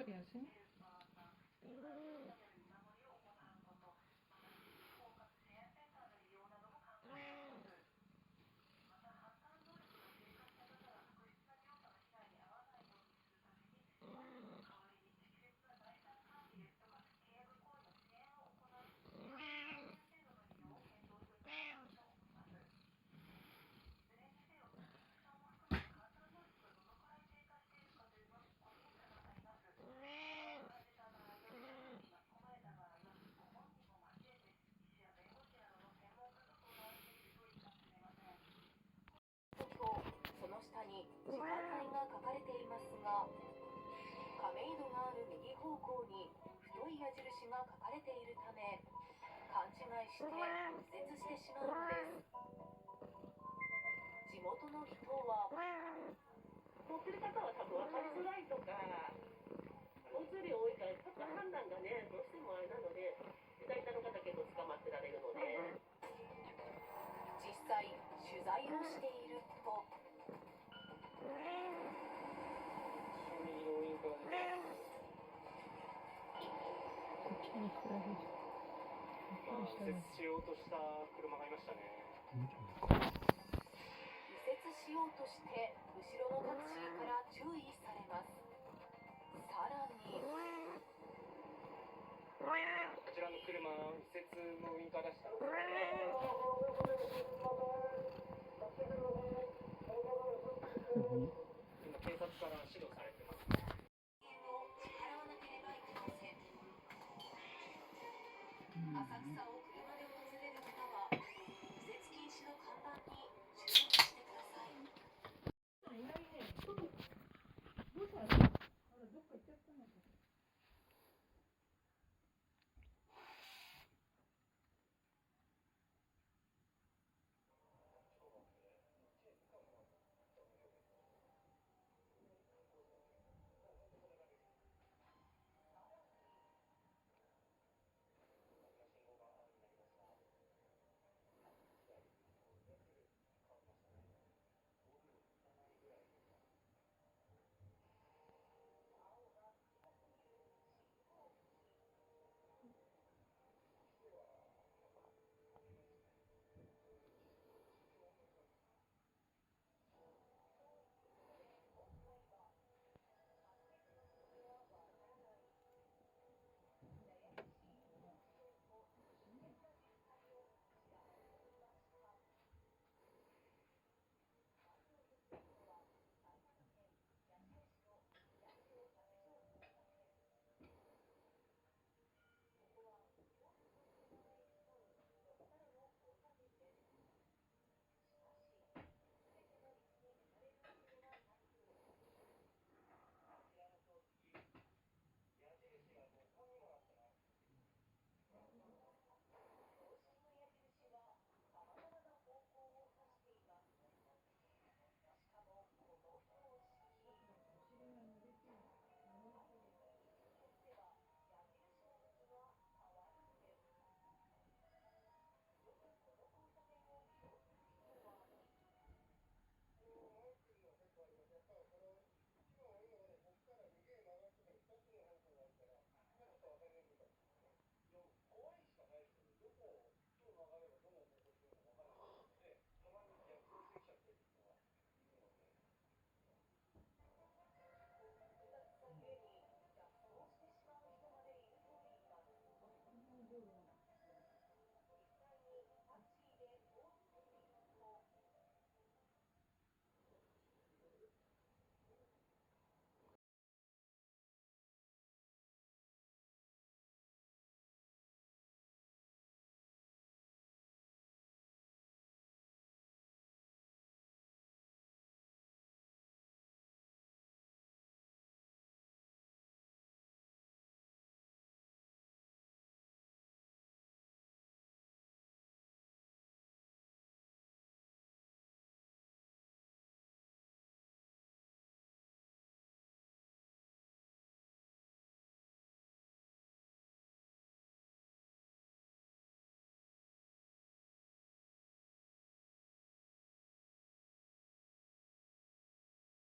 처리하지?その下に時間帯が書かれていますが、亀戸がある右方向に太い矢印が書かれているため、勘違いして右折してしまうのです。地元の人は、乗ってる方は多分分かりづらいとか、交通量多いからちょっと判断がね、どうしてもあれなので、左手の方結構捕まってられるので。実際取材をしていると、右折しようとした車がいましたね。右折しようとして後ろのタクシーから注意されます。さらにこちらの車、右折のウインカー出したので